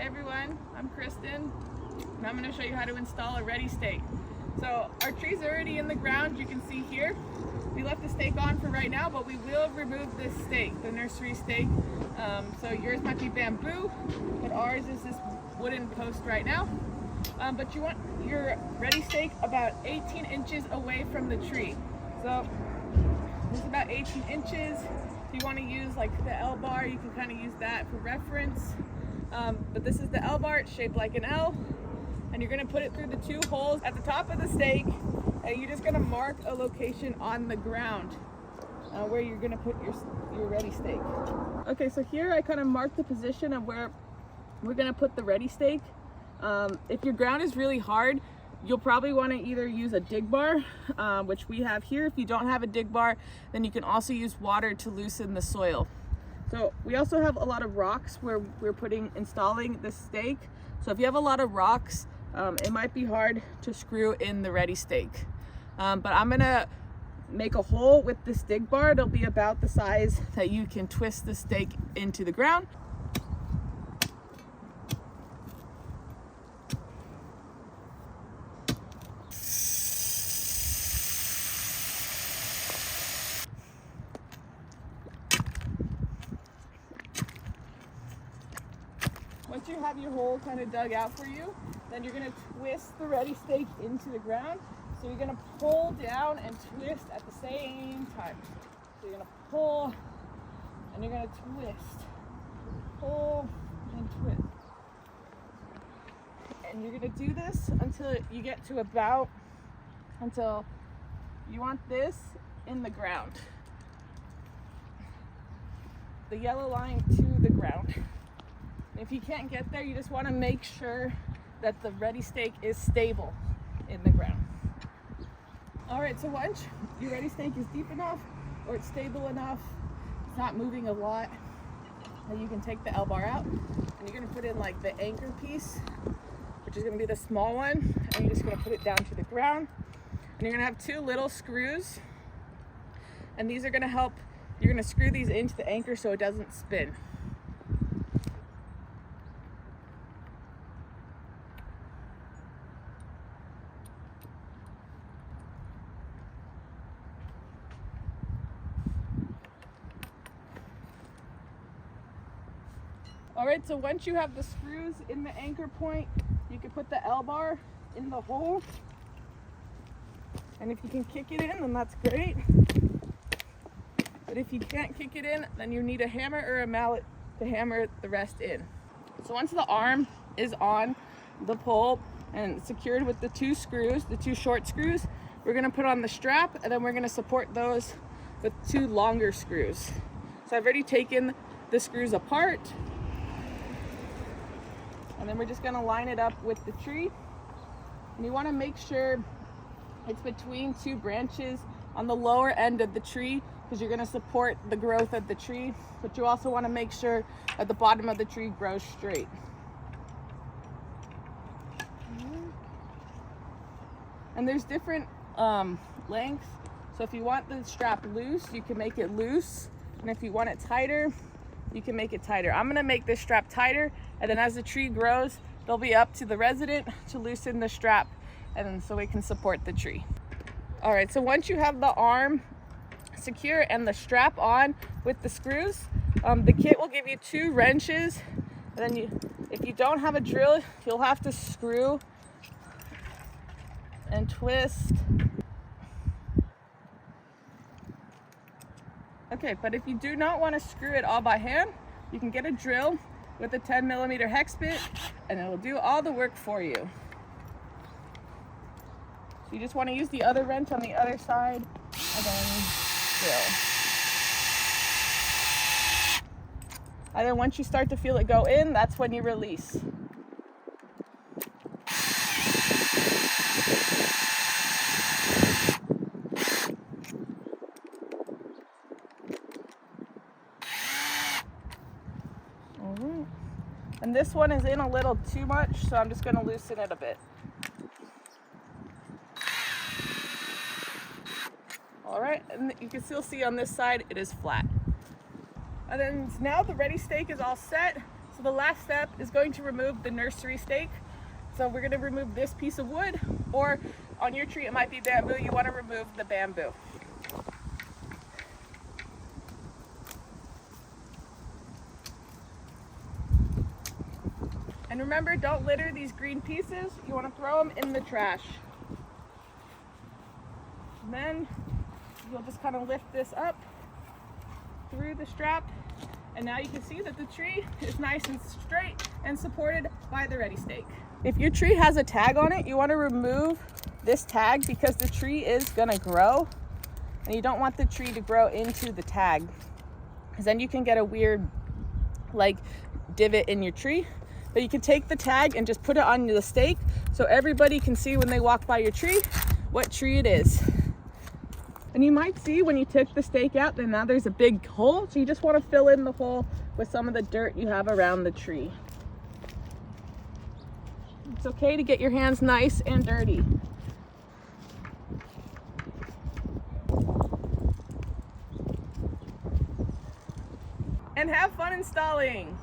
Hey everyone, I'm Kristen, and I'm going to show you how to install a Reddy stake. So our tree's already in the ground, you can see here. We left the stake on for right now, but we will remove this stake, the nursery stake. So yours might be bamboo, but ours is this wooden post right now. But you want your Reddy stake about 18 inches away from the tree. So this is about 18 inches. If you want to use like the L bar, you can kind of use that for reference. But this is the L bar, it's shaped like an L. And you're going to put it through the two holes at the top of the stake, and you're just going to mark a location on the ground where you're going to put your Reddy stake. Okay, so here I kind of marked the position of where we're going to put the Reddy stake. If your ground is really hard, you'll probably want to either use a dig bar, which we have here. If you don't have a dig bar, then you can also use water to loosen the soil. So we also have a lot of rocks where we're installing the stake. So if you have a lot of rocks, it might be hard to screw in the Reddy stake. But I'm gonna make a hole with this dig bar. It'll be about the size that you can twist the stake into the ground. Once you have your hole kind of dug out for you, then you're going to twist the Reddy stake into the ground. So you're going to pull down and twist at the same time. So you're going to pull and you're going to twist. Pull and twist. And you're going to do this until you get to until you want this in the ground. The yellow line to the ground. If you can't get there, you just want to make sure that the Reddy stake is stable in the ground. All right, so once your Reddy stake is deep enough or it's stable enough, it's not moving a lot, then you can take the L bar out and you're going to put in like the anchor piece, which is going to be the small one, and you're just going to put it down to the ground. And you're going to have two little screws, and these are going to help. You're going to screw these into the anchor so it doesn't spin. All right, so once you have the screws in the anchor point, you can put the L bar in the hole. And if you can kick it in, then that's great. But if you can't kick it in, then you need a hammer or a mallet to hammer the rest in. So once the arm is on the pole and secured with the two screws, the two short screws, we're gonna put on the strap, and then we're gonna support those with two longer screws. So I've already taken the screws apart. And then we're just going to line it up with the tree. And you want to make sure it's between two branches on the lower end of the tree, because you're going to support the growth of the tree. But you also want to make sure that the bottom of the tree grows straight. And there's different lengths. So if you want the strap loose, you can make it loose. And if you want it tighter, you can make it tighter. I'm gonna make this strap tighter, and then as the tree grows, they'll be up to the resident to loosen the strap, and then so we can support the tree. All right, so once you have the arm secure and the strap on with the screws, the kit will give you two wrenches. And then if you don't have a drill, you'll have to screw and twist. Okay, but if you do not want to screw it all by hand, you can get a drill with a 10mm hex bit, and it will do all the work for you. So you just want to use the other wrench on the other side, and then drill. And then once you start to feel it go in, that's when you release. And this one is in a little too much, so I'm just going to loosen it a bit. All right, and you can still see on this side it is flat. And then now the Reddy stake is all set. So the last step is going to remove the nursery stake. So we're going to remove this piece of wood, or on your tree it might be bamboo, you want to remove the bamboo. And remember, don't litter these green pieces. You want to throw them in the trash. And then you'll just kind of lift this up through the strap, and now you can see that the tree is nice and straight and supported by the Reddy stake. If your tree has a tag on it, you want to remove this tag because the tree is going to grow, and you don't want the tree to grow into the tag, because then you can get a weird like divot in your tree. But you can take the tag and just put it on the stake so everybody can see when they walk by your tree what tree it is. And you might see when you took the stake out that now there's a big hole, so you just want to fill in the hole with some of the dirt you have around the tree. It's okay to get your hands nice and dirty. And have fun installing!